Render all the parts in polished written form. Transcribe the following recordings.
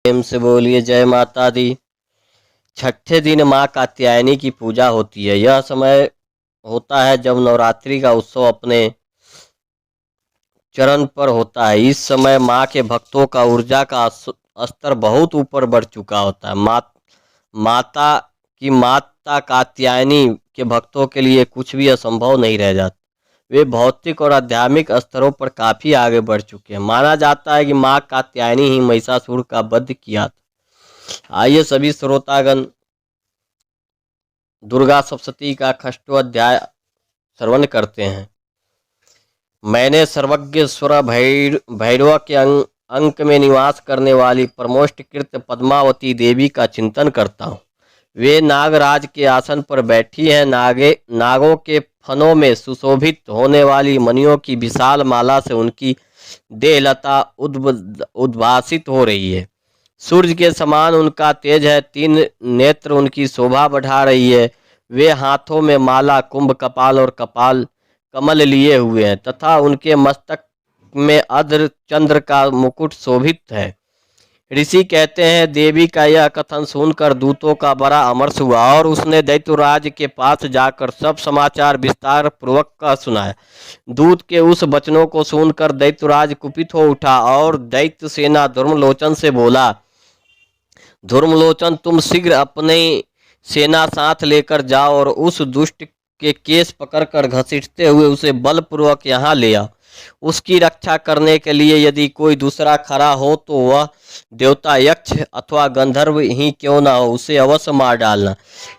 प्रेम से बोलिए जय माता दी। छठे दिन माँ कात्यायनी की पूजा होती है। यह समय होता है जब नवरात्रि का उत्सव अपने चरण पर होता है। इस समय माँ के भक्तों का ऊर्जा का स्तर बहुत ऊपर बढ़ चुका होता है। माता कात्यायनी के भक्तों के लिए कुछ भी असंभव नहीं रह जाता। वे भौतिक और आध्यात्मिक स्तरों पर काफी आगे बढ़ चुके हैं। माना जाता है कि माँ कात्यायनी ही महिषासुर का वध किया था। आइए सभी श्रोतागण दुर्गा सप्तशती का 6वां अध्याय श्रवण करते हैं। मैंने सर्वज्ञ स्वर भैरव के अंक में निवास करने वाली परमोष्टकृत पद्मावती देवी का चिंतन करता हूँ। वे नागराज के आसन पर बैठी हैं। नागों के फनों में सुशोभित होने वाली मणियों की विशाल माला से उनकी देहलता उद्भासित हो रही है। सूर्य के समान उनका तेज है। 3 नेत्र उनकी शोभा बढ़ा रही है। वे हाथों में माला, कुंभ, कपाल और कमल लिए हुए हैं तथा उनके मस्तक में अर्ध चंद्र का मुकुट शोभित है। ऋषि कहते हैं, देवी का यह कथन सुनकर दूतों का बड़ा अमर्ष हुआ और उसने दैत्यराज के पास जाकर सब समाचार विस्तार पूर्वक का सुनाया। दूत के उस वचनों को सुनकर दैत्यराज कुपित हो उठा और दैत्य सेना धर्मलोचन से बोला, धर्मलोचन, तुम शीघ्र अपनी सेना साथ लेकर जाओ और उस दुष्ट के केस पकड़कर घसीटते हुए उसे बलपूर्वक यहाँ ले आओ। उसकी रक्षा करने के लिए यदि कोई दूसरा खड़ा हो तो वह देवता, यक्ष अथवा गंधर्व ही क्यों ना हो, उसे अवश्य मार डालना।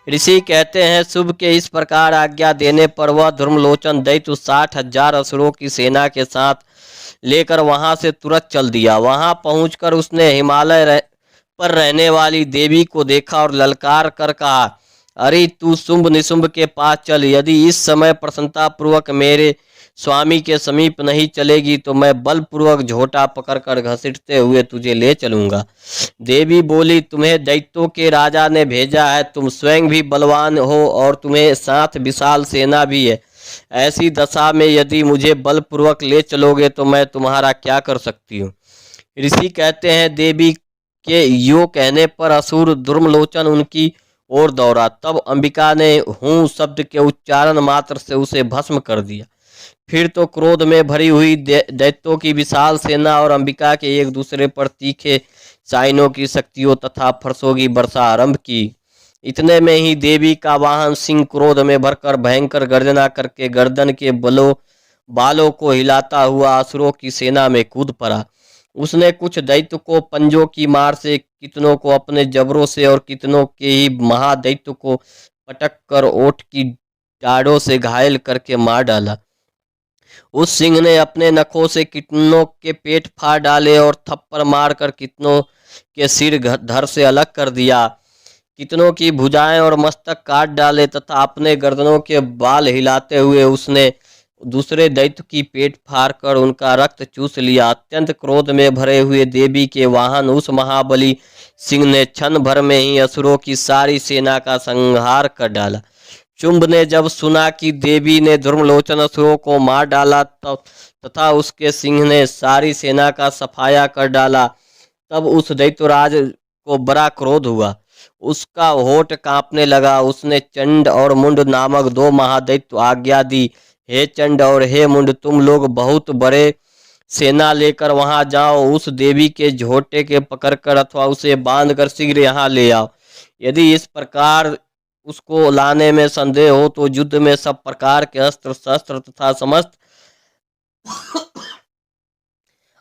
ऋषि कहते हैं, शुभ के इस प्रकार आज्ञा देने पर वह धर्मलोचन दैत्य 60,000 असुरों की सेना के साथ लेकर वहां से तुरंत चल दिया। वहां पहुंचकर उसने हिमालय पर रहने वाली देवी को देखा और ललकार कर कहा, अरे तू शुंभ निशुंभ के पास चल। यदि इस समय प्रसन्नता पूर्वक मेरे स्वामी के समीप नहीं चलेगी तो मैं बलपूर्वक झोटा पकड़कर घसीटते हुए तुझे ले चलूंगा। देवी बोली, तुम्हें दैत्यों के राजा ने भेजा है। तुम स्वयं भी बलवान हो और तुम्हें साथ विशाल सेना भी है। ऐसी दशा में यदि मुझे बलपूर्वक ले चलोगे तो मैं तुम्हारा क्या कर सकती हूँ। ऋषि कहते हैं, देवी के यो कहने पर असुर धर्मलोचन उनकी ओर दौड़ा। तब अंबिका ने हूँ शब्द के उच्चारण मात्र से उसे भस्म कर दिया। फिर तो क्रोध में भरी हुई दैत्यों की विशाल सेना और अंबिका के एक दूसरे पर तीखे साइनों की शक्तियों तथा फरसों की वर्षा आरंभ की। इतने में ही देवी का वाहन सिंह क्रोध में भरकर भयंकर गर्जना करके गर्दन के बालों को हिलाता हुआ असुरों की सेना में कूद पड़ा। उसने कुछ दैत्य को पंजों की मार से, कितनों को अपने जबरों से और कितनों के ही महादैत्य को पटक कर ओठ की डाढ़ों से घायल करके मार डाला। उस सिंह ने अपने नखों से कितनों के पेट फाड़ डाले और थप्पड़ मारकर कितनों के सिर धड़ से अलग कर दिया। कितनों की भुजाएं और मस्तक काट डाले तथा अपने गर्दनों के बाल हिलाते हुए उसने दूसरे दैत्य की पेट फाड़ कर उनका रक्त चूस लिया। अत्यंत क्रोध में भरे हुए देवी के वाहन उस महाबली सिंह ने क्षण भर में ही असुरों की सारी सेना का संहार कर डाला। शुंभ ने जब सुना कि देवी ने धर्मलोचन असुरों को मार डाला तथा उसके सिंह ने सारी सेना का सफाया कर डाला, तब उस दैत्यराज को बड़ा क्रोध हुआ। उसका होठ कांपने लगा। उसने चंड और मुंड नामक 2 महादैत्य आज्ञा दी, हे चंड और हे मुंड, तुम लोग बहुत बड़े सेना लेकर वहां जाओ। उस देवी के झोटे के पकड़कर अथवा उसे बांधकर शीघ्र यहाँ ले आओ। यदि इस प्रकार उसको लाने में संदेह हो तो युद्ध में सब प्रकार के अस्त्र शस्त्र तथा समस्त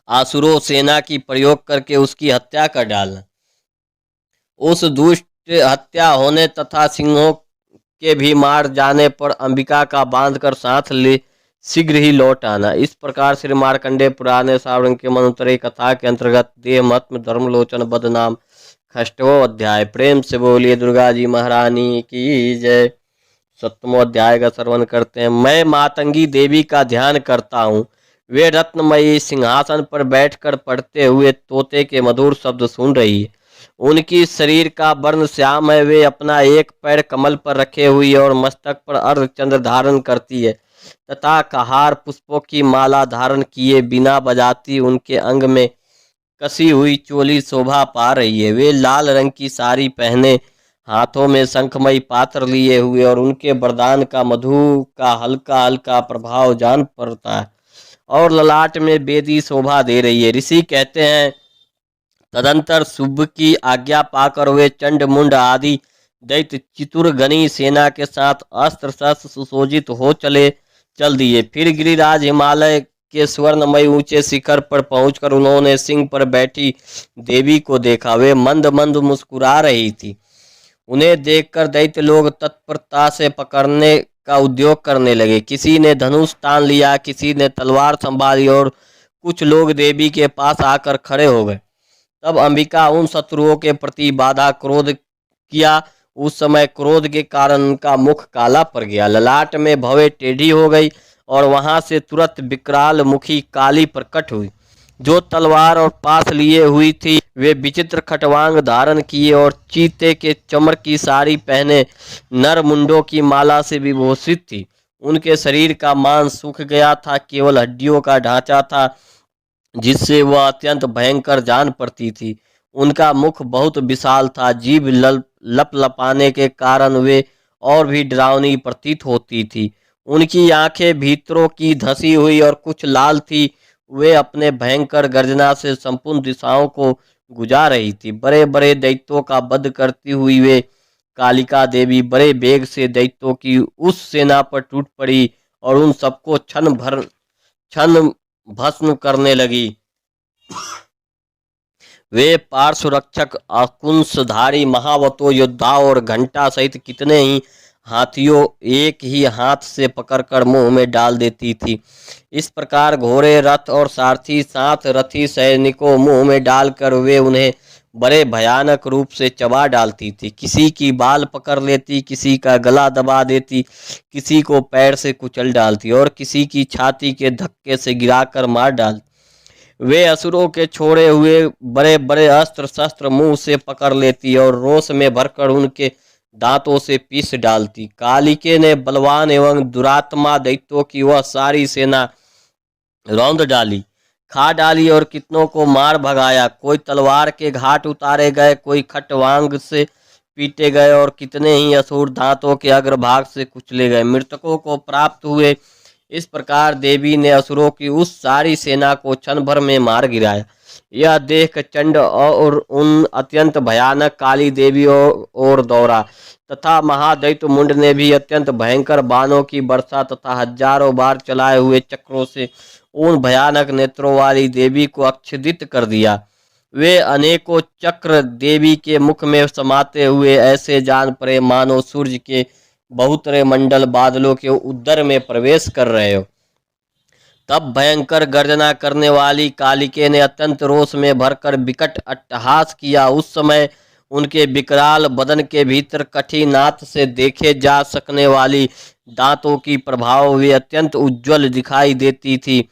आसुरों सेना की प्रयोग करके उसकी हत्या कर डालना। उस दुष्ट हत्या होने तथा सिंहों के भी मार जाने पर अंबिका का बांधकर साथ ले शीघ्र ही लौट आना। इस प्रकार श्री मार्कंडेय पुराण में सावरण के मनोत्तरी कथा के अंतर्गत देह महात्म धर्मलोचन वध नाम 6वां अध्याय। प्रेम से बोलिए दुर्गा जी महारानी की जय। 7वां अध्याय का श्रवण करते हैं। मैं मातंगी देवी का ध्यान करता हूँ। वे रत्नमयी सिंहासन पर बैठकर पढ़ते हुए तोते के मधुर शब्द सुन रही है। उनकी शरीर का वर्ण श्याम है। वे अपना एक पैर कमल पर रखे हुई और मस्तक पर अर्धचंद्र धारण करती है तथा कहार पुष्पों की माला धारण किए बिना बजाती उनके अंग में कसी हुई चोली शोभा पा रही है। वे लाल रंग की साड़ी पहने, हाथों में शंखमयी पात्र लिए हुए, और उनके वरदान का मधु का हल्का हल्का प्रभाव जान पड़ता है और ललाट में बेदी शोभा दे रही है। ऋषि कहते हैं, तदंतर शुभ की आज्ञा पाकर वे चंड मुंड आदि दैत्य चतुर्गनी सेना के साथ अस्त्र शस्त्र सुसज्जित हो चल दिए। फिर गिरिराज हिमालय के स्वर्णमय ऊंचे शिखर पर पहुंचकर उन्होंने सिंह पर बैठी देवी को देखा। वे मंद मंद मुस्कुरा रही थी। उन्हें देखकर दैत्य लोग तत्परता से पकड़ने का उद्योग करने लगे। किसी ने धनुष तान लिया, किसी ने तलवार संभाली, और कुछ लोग देवी के पास आकर खड़े हो गए। तब अंबिका उन शत्रुओं के प्रति बाधा क्रोध किया। उस समय क्रोध के कारण उनका मुख काला पड़ गया, ललाट में भवें टेढ़ी हो गई, और वहां से तुरंत विकराल मुखी काली प्रकट हुई, जो तलवार और पास लिए हुई थी। वे विचित्र खटवांग धारण किए और चीते के चमड़ की साड़ी पहने नर मुंडों की माला से विभूषित थी। उनके शरीर का मांस सूख गया था, केवल हड्डियों का ढांचा था, जिससे वह अत्यंत भयंकर जान पड़ती थी। उनका मुख बहुत विशाल था, जीभ लपलपाने के कारण वे और भी डरावनी प्रतीत होती थी। उनकी आंखें भीतरों की धसी हुई और कुछ लाल थी। वे अपने भयंकर गर्जना से संपूर्ण दिशाओं को गुजा रही थी। बड़े बड़े दैत्यों का वध करती हुई वे कालिका देवी बड़े वेग से दैत्यों की उस सेना पर टूट पड़ी और उन सबको क्षण भस्म करने लगी। वे पार्श्वरक्षक, अंकुशधारी महावतो योद्धाओं और घंटा सहित कितने ही हाथियों एक ही हाथ से पकड़कर मुंह में डाल देती थी। इस प्रकार घोड़े, रथ और सारथी साथ रथी सैनिकों मुंह में डालकर वे उन्हें बड़े भयानक रूप से चबा डालती थी। किसी की बाल पकड़ लेती, किसी का गला दबा देती, किसी को पैर से कुचल डालती और किसी की छाती के धक्के से गिराकर मार डालती। वे असुरों के छोड़े हुए बड़े बड़े अस्त्र शस्त्र मुंह से पकड़ लेती और रोष में भरकर उनके दांतों से पीस डालती। कालिके ने बलवान एवं दुरात्मा दैत्यों की वह सारी सेना रौंद डाली, खा डाली और कितनों को मार भगाया। कोई तलवार के घाट उतारे गए, कोई खटवांग से पीटे गए और कितने ही असुर दांतों के अग्रभाग से कुचले गए, मृतकों को प्राप्त हुए। इस प्रकार देवी ने असुरों की उस सारी सेना को क्षण भर में मार गिराया। यह देख चंड और उन अत्यंत भयानक काली देवी और दौड़ा तथा महादैत्य मुंड ने भी अत्यंत भयंकर बाणों की वर्षा तथा हजारों बार चलाए हुए चक्रों से उन भयानक नेत्रों वाली देवी को अच्छेदित कर दिया। वे अनेकों चक्र देवी के मुख में समाते हुए ऐसे जान पड़े मानो सूर्य के बहुतरे मंडल बादलों के उदर में प्रवेश कर रहे हो। तब भयंकर गर्जना करने वाली कालिके ने अत्यंत रोष में भरकर विकट अट्टहास किया। उस समय उनके विकराल बदन के भीतर कठिनात से देखे जा सकने वाली दांतों की प्रभाव वे अत्यंत उज्ज्वल दिखाई देती थी।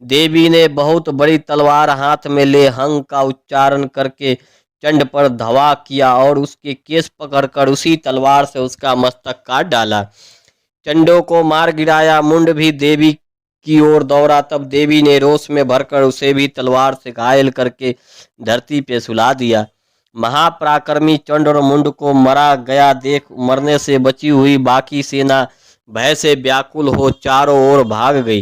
देवी ने बहुत बड़ी तलवार हाथ में ले हंग का उच्चारण करके चंड पर धावा किया और उसके केस पकड़कर उसी तलवार से उसका मस्तक काट डाला, चंडों को मार गिराया। मुंड भी देवी की ओर दौड़ा, तब देवी ने रोष में भरकर उसे भी तलवार से घायल करके धरती पे सुला दिया। महापराक्रमी चंड और मुंड को मरा गया देख मरने से बची हुई बाकी सेना भय से व्याकुल हो चारों ओर भाग गई।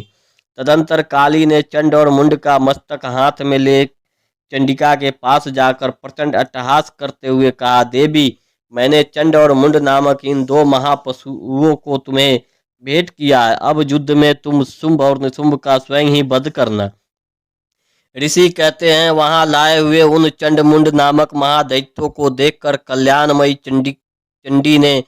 तदंतर काली ने चंड और मुंड का मस्तक हाथ में ले चंडिका के पास जाकर प्रचंड अट्टहास करते हुए कहा, देवी, मैंने चंड और मुंड नामक इन दो महापशुओं को तुम्हें भेंट किया है। अब युद्ध में तुम शुंभ और निशुंभ का स्वयं ही वध करना। ऋषि कहते हैं, वहां लाए हुए उन चंड मुंड नामक महादैत्यों को देखकर कल्याणमयी चंडी ने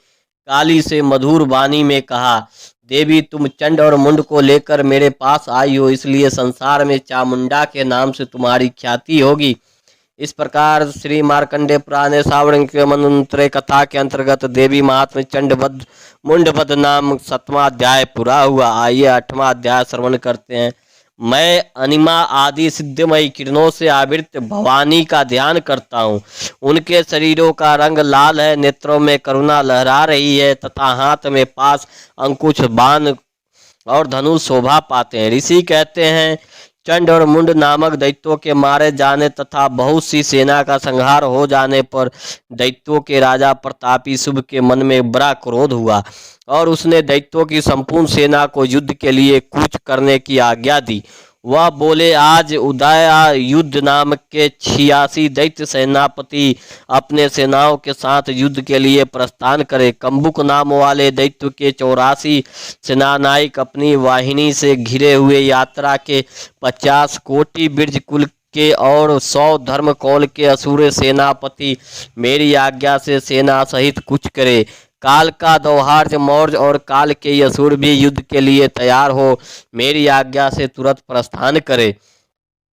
काली से मधुर वाणी में कहा, देवी, तुम चंड और मुंड को लेकर मेरे पास आई हो, इसलिए संसार में चामुंडा के नाम से तुम्हारी ख्याति होगी। इस प्रकार श्री मार्कंडेय पुराण सावर्णिक मन्वंतरे कथा के अंतर्गत देवी महात्म्य चंड वध मुंड वध नाम 7वां अध्याय पूरा हुआ। आइए 8वां अध्याय श्रवण करते हैं। मैं अनिमा आदि सिद्धमयी किरणों से आवृत भवानी का ध्यान करता हूँ। उनके शरीरों का रंग लाल है, नेत्रों में करुणा लहरा रही है तथा हाथ में पास अंकुश बाण और धनुष शोभा पाते हैं। ऋषि कहते हैं, चंड और मुंड नामक दैत्यों के मारे जाने तथा बहुत सी सेना का संहार हो जाने पर दैत्यों के राजा प्रतापी शुभ के मन में बड़ा क्रोध हुआ और उसने दैत्यों की संपूर्ण सेना को युद्ध के लिए कूच करने की आज्ञा दी। वह बोले, आज उदय युद्ध नाम के 86 दैत्य सेनापति अपने सेनाओं के साथ युद्ध के लिए प्रस्थान करे। कम्बुक नाम वाले दैत्य के 84 सेनानायक अपनी वाहिनी से घिरे हुए यात्रा के 50 कोटि बिरज कुल के और 100 धर्मकौल के असुर सेनापति मेरी आज्ञा से सेना सहित कुछ करे। काल का दौहार्ज मौर्य और काल के असुर भी युद्ध के लिए तैयार हो मेरी आज्ञा से तुरंत प्रस्थान करे।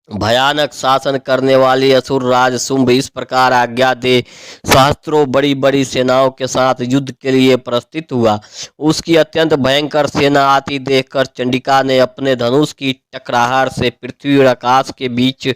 भयानक शासन करने वाली असुर राज शुंभ इस प्रकार आज्ञा दे सहस्त्रों बड़ी बड़ी सेनाओं के साथ युद्ध के लिए प्रस्थित हुआ। उसकी अत्यंत भयंकर सेना आती देखकर चंडिका ने अपने धनुष की टकराहट से पृथ्वी और आकाश के बीच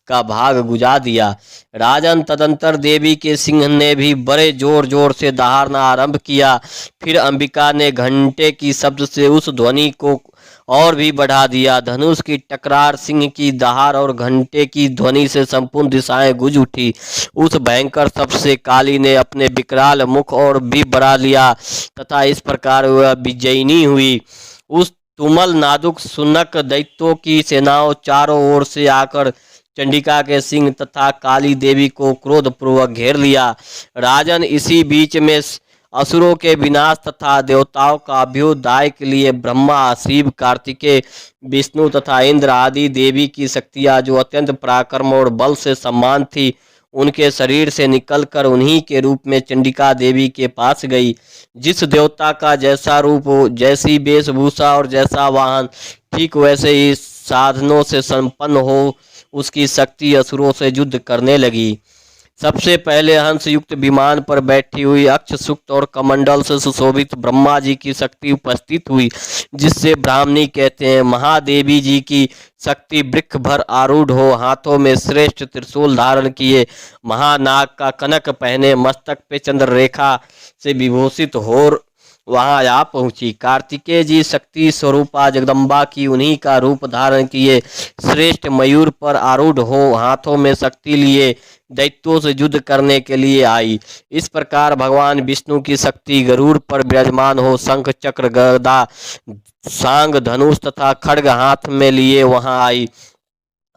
का भाग गुजा दिया। राजन, तदंतर देवी के सिंह ने भी बड़े जोर जोर से दहाड़ना आरंभ किया। फिर अंबिका ने घंटे की शब्द से उस ध्वनि को और भी बढ़ा दिया। धनुष की टकरार, सिंह की दहाड़ और घंटे की ध्वनि से संपूर्ण दिशाएं गूंज उठी। उस भयंकर शब्द से काली ने अपने विकराल मुख और भी बढ़ा लिया तथा इस प्रकार वह विजयिनी हुई। उस तुमल नादुक सुनक दैत्यों की सेनाओं चारों ओर से आकर चंडिका के सिंह तथा काली देवी को क्रोधपूर्वक घेर लिया। राजन, इसी बीच में असुरों के विनाश तथा देवताओं का अभ्युदय के लिए ब्रह्मा, शिव, कार्तिकेय, विष्णु तथा इंद्र आदि देवी की शक्तियां जो अत्यंत पराक्रम और बल से सम्मान थी, उनके शरीर से निकलकर उन्हीं के रूप में चंडिका देवी के पास गई। जिस देवता का जैसा रूप हो, जैसी वेशभूषा और जैसा वाहन, ठीक वैसे ही साधनों से संपन्न हो उसकी शक्ति असुरों से युद्ध करने लगी। सबसे पहले हंस युक्त विमान पर बैठी हुई अक्ष सुक्त और कमंडल से सुशोभित ब्रह्मा जी की शक्ति उपस्थित हुई, जिससे ब्राह्मणी कहते हैं। महादेवी जी की शक्ति वृक्ष भर आरूढ़ हो, हाथों में श्रेष्ठ त्रिशूल धारण किए, महानाग का कनक पहने, मस्तक पे चंद्र रेखा से विभूषित हो वहां आ पहुंची। कार्तिकेय जी शक्ति स्वरूपा जगदम्बा की उन्हीं का रूप धारण किए श्रेष्ठ मयूर पर आरूढ़ हो, हाथों में शक्ति लिए दैत्यों से युद्ध करने के लिए आई। इस प्रकार भगवान विष्णु की शक्ति गरुड़ पर विराजमान हो, शंख चक्र गदा सांग धनुष तथा खड्ग हाथ में लिए वहां आई।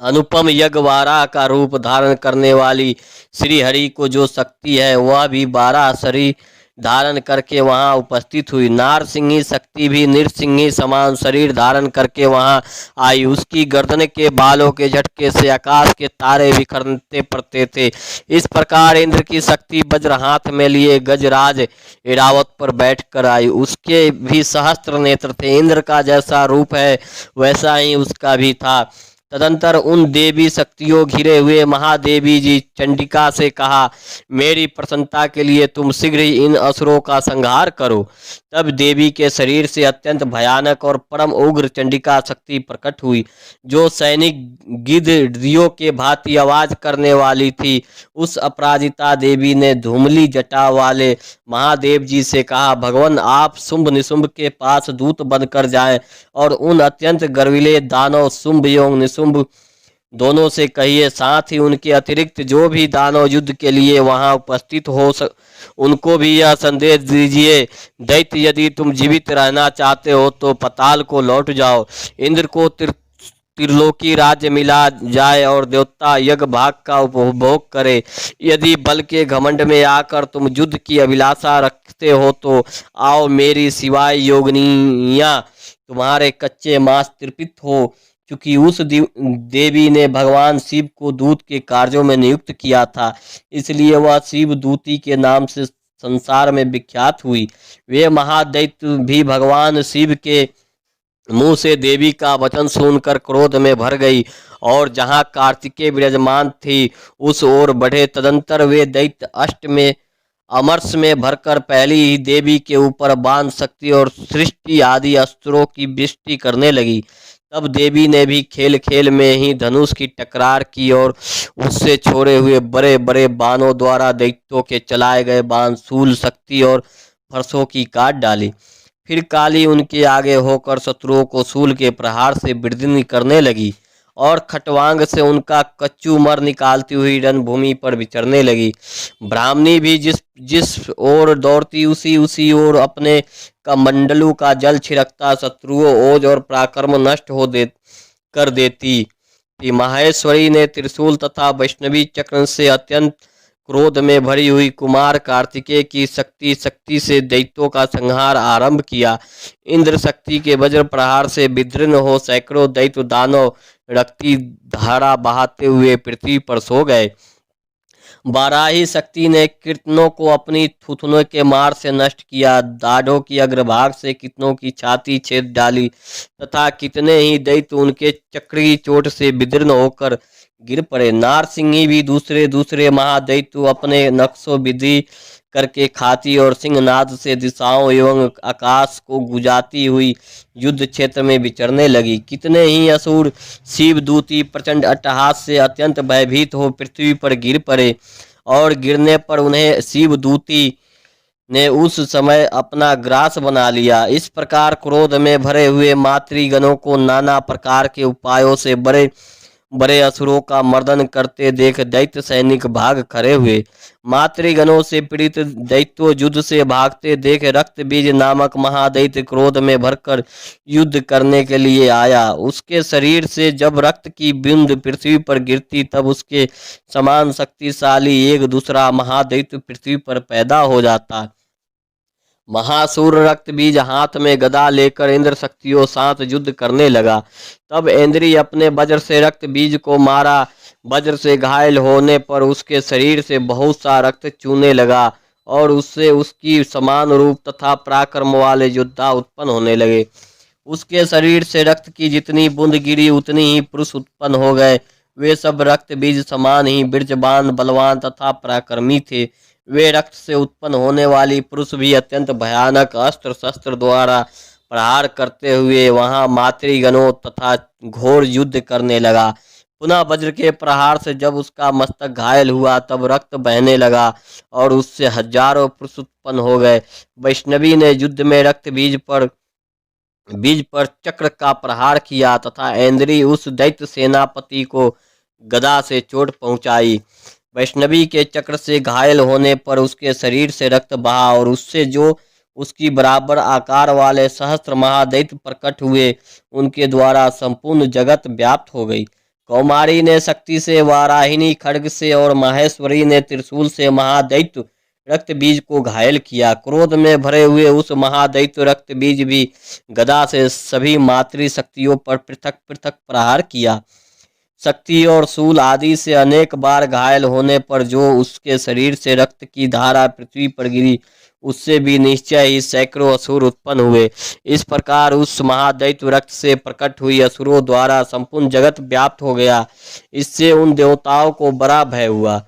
अनुपम यज्ञवारा का रूप धारण करने वाली श्री हरि को जो शक्ति है, वह भी 12 शरीर धारण करके वहां उपस्थित हुई। नार सिंही शक्ति भी नृसिंही समान शरीर धारण करके वहां आई। उसकी गर्दन के बालों के झटके से आकाश के तारे बिखरते पड़ते थे। इस प्रकार इंद्र की शक्ति वज्र हाथ में लिए गजराज ऐरावत पर बैठकर आई। उसके भी सहस्त्र नेत्र थे। इंद्र का जैसा रूप है वैसा ही उसका भी था। तदंतर उन देवी शक्तियों घिरे हुए महादेवी जी चंडिका से कहा, मेरी प्रसन्नता के लिए तुम शीघ्र ही इन असुरों का संहार करो। तब देवी के शरीर से अत्यंत भयानक और परम उग्र चंडिका शक्ति प्रकट हुई, जो सैनिक गिद्धरियों के भांति आवाज करने वाली थी। उस अपराजिता देवी ने धूमली जटा वाले महादेव जी से कहा, भगवान आप शुंभ निशुंभ के पास दूत बनकर जाएं और उन अत्यंत गर्विले दानव शुंभ एवं निशुंभ दोनों से कहिए, साथ ही उनके अतिरिक्त जो भी दानव युद्ध के लिए वहां उपस्थित हो उनको भी यह संदेश दीजिए, दैत्य यदि तुम जीवित रहना चाहते हो तो पताल को लौट जाओ। इंद्र को त्रिलोकी राज्य मिला जाए और देवता यज्ञ भाग का उपभोग करे। यदि बल के घमंड में आकर तुम युद्ध की अभिलाषा रखते हो तो आओ, मेरी सिवाय योगिनियां तुम्हारे कच्चे मांस तृपित हो। चूंकि उस देवी ने भगवान शिव को दूत के कार्यों में नियुक्त किया था, इसलिए वह शिव दूती के नाम से संसार में विख्यात हुई। वे महादैत्य भी भगवान शिव के मुंह से देवी का वचन सुनकर क्रोध में भर गई और जहां कार्तिकेय विराजमान थी उस ओर बढ़े। तदंतर वे दैत्य अष्ट में अमरस में भरकर पहली ही देवी के ऊपर बाण शक्ति और सृष्टि आदि अस्त्रों की वृष्टि करने लगी। तब देवी ने भी खेल खेल में ही धनुष की टकरार की और उससे छोड़े हुए बड़े बड़े बाणों द्वारा दैत्यों के चलाए गए बाण शूल शक्ति और फरसों की काट डाली। फिर काली उनके आगे होकर शत्रुओं को शूल के प्रहार से विदीर्ण करने लगी और खटवांग से उनका कच्चू मर निकालती हुई रणभूमि पर विचरने लगी। ब्राह्मणी भी जिस जिस ओर दौड़ती उसी ओर अपने कमंडलू का जल छिड़कता शत्रुओं ओज और पराक्रम नष्ट कर देती थी। माहेश्वरी ने त्रिशूल तथा वैष्णवी चक्र से अत्यंत क्रोध में भरी हुई कुमार कार्तिकेय की शक्ति से दैत्यों का संहार आरंभ किया। इंद्र शक्ति के वज्र प्रहार से विदीर्ण हो सैकड़ों दैत्य दानव रक्ती धारा बहाते हुए पृथ्वी पर सो गए। वाराही शक्ति ने कीर्तनों को अपनी थुथुनों के मार से नष्ट किया, दाढ़ों की अग्रभाग से कितनों की छाती छेद डाली तथा कितने ही दैत्य उनके चक्री चोट से विदीर्ण होकर गिर पड़े। नारसिंही भी दूसरे महादैत्य अपने नक्शों विधि करके खाती और सिंहनाद से दिशाओं एवं आकाश को गुजाती हुई युद्ध क्षेत्र में विचरने लगी। कितने ही असुर शिवदूती प्रचंड अट्टहास से अत्यंत भयभीत हो पृथ्वी पर गिर पड़े और गिरने पर उन्हें शिवदूती ने उस समय अपना ग्रास बना लिया। इस प्रकार क्रोध में भरे हुए मातृगणों को नाना प्रकार के उपायों से बड़े बड़े असुरों का मर्दन करते देख दैत्य सैनिक भाग खड़े हुए। मातृगणों से पीड़ित दैत्यों युद्ध से भागते देख रक्त बीज नामक महादैत्य क्रोध में भरकर युद्ध करने के लिए आया। उसके शरीर से जब रक्त की बूंद पृथ्वी पर गिरती तब उसके समान शक्तिशाली एक दूसरा महादैत्य पृथ्वी पर पैदा हो जाता। महासूर रक्त बीज हाथ में गदा लेकर इंद्र शक्तियों साथ युद्ध करने लगा। तब इंद्री अपने वज्र से रक्त बीज को मारा। वज्र से घायल होने पर उसके शरीर से बहुत सा रक्त चूने लगा और उससे उसकी समान रूप तथा पराक्रम वाले योद्धा उत्पन्न होने लगे। उसके शरीर से रक्त की जितनी बूंद गिरी उतनी ही पुरुष उत्पन्न हो गए। वे सब रक्त बीज समान ही बीर्जवान बलवान तथा पराक्रमी थे। वे रक्त से उत्पन्न होने वाली पुरुष भी अत्यंत भयानक अस्त्र शस्त्र द्वारा प्रहार करते हुए वहां मातृगणों तथा घोर युद्ध करने लगा। पुनः वज्र के प्रहार से जब उसका मस्तक घायल हुआ तब रक्त बहने लगा और उससे हजारों पुरुष उत्पन्न हो गए। वैष्णवी ने युद्ध में रक्त बीज पर चक्र का प्रहार किया तथा ऐन्द्री उस दैत्य सेनापति को गदा से चोट पहुंचाई। वैष्णवी के चक्र से घायल होने पर उसके शरीर से रक्त बहा और उससे जो उसकी बराबर आकार वाले सहस्त्र महादैत्य प्रकट हुए उनके द्वारा संपूर्ण जगत व्याप्त हो गई। कौमारी ने शक्ति से, वाराहिनी खड्ग से और माहेश्वरी ने त्रिशूल से महादैत्य रक्त बीज को घायल किया। क्रोध में भरे हुए उस महादैत्य रक्त बीज भी गदा से सभी मातृ शक्तियों पर पृथक पृथक प्रहार किया। शक्ति और शूल आदि से अनेक बार घायल होने पर जो उसके शरीर से रक्त की धारा पृथ्वी पर गिरी उससे भी निश्चय ही सैकड़ों असुर उत्पन्न हुए। इस प्रकार उस महादैत्य रक्त से प्रकट हुई असुरों द्वारा संपूर्ण जगत व्याप्त हो गया। इससे उन देवताओं को बड़ा भय हुआ।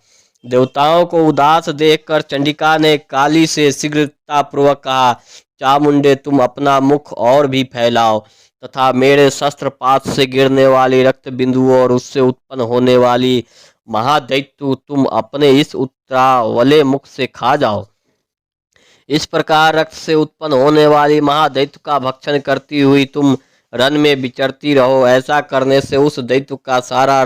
देवताओं को उदास देखकर चंडिका ने काली से शीघ्रतापूर्वक कहा, चामुंडे तुम अपना मुख और भी फैलाओ तथा मेरे शस्त्रपात से गिरने वाली रक्त बिंदुओं और उससे उत्पन्न होने वाली महादैत्य तुम अपने इस उत्तरावले मुख से खा जाओ। इस प्रकार रक्त से उत्पन्न होने वाली महादैत्य का भक्षण करती हुई तुम रन में विचरती रहो। ऐसा करने से उस दैत्य का सारा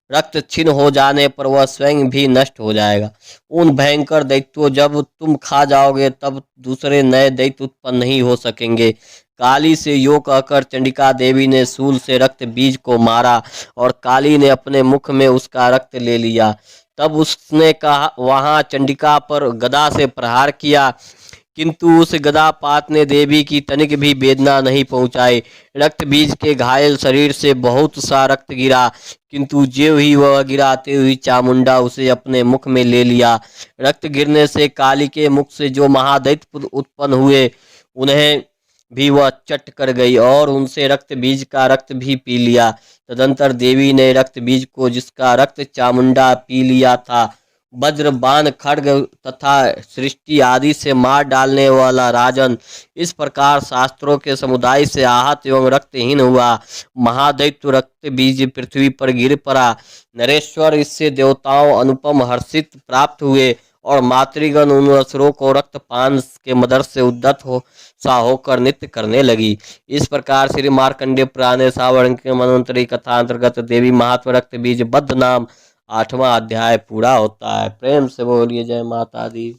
रक्त छिन्न हो जाने पर वह स्वयं भी नष्ट हो जाएगा। उन भयंकर दैत्यों जब तुम खा जाओगे तब दूसरे नए दैत्य उत्पन्न नहीं हो सकेंगे। काली से यो कहकर चंडिका देवी ने शूल से रक्त बीज को मारा और काली ने अपने मुख में उसका रक्त ले लिया। तब उसने कहा वहां चंडिका पर गदा से प्रहार किया, किंतु उस गदापात ने देवी की तनिक भी वेदना नहीं पहुंचाई। रक्त बीज के घायल शरीर से बहुत सा रक्त गिरा, किंतु ज्यों ही वह गिराते हुई चामुंडा उसे अपने मुख में ले लिया। रक्त गिरने से काली के मुख से जो महादैत्य उत्पन्न हुए उन्हें भी वह चट कर गई और उनसे रक्त बीज का रक्त भी पी लिया। तदंतर देवी ने रक्त बीज को, जिसका रक्त चामुंडा पी लिया था, वज्र बाण खड्ग तथा सृष्टि आदि से मार डालने वाला राजन, इस प्रकार शास्त्रों के समुदाय से आहत एवं रक्तहीन हुआ। महादैत्य रक्त बीज पृथ्वी पर गिर पड़ा। नरेश्वर इससे देवताओं अनुपम हर्षित प्राप्त हुए और मातृगण उन असुरों को रक्तपान के मदर से उद्यत हो सा होकर नृत्य करने लगी। इस प्रकार श्री मार्कंडेय पुराण सावर्ण के मनवंतरी कथा अंतर्गत देवी महात्मा रक्त बीज बद्ध नाम 8वां अध्याय पूरा होता है। प्रेम से बोलिए जय माता दी।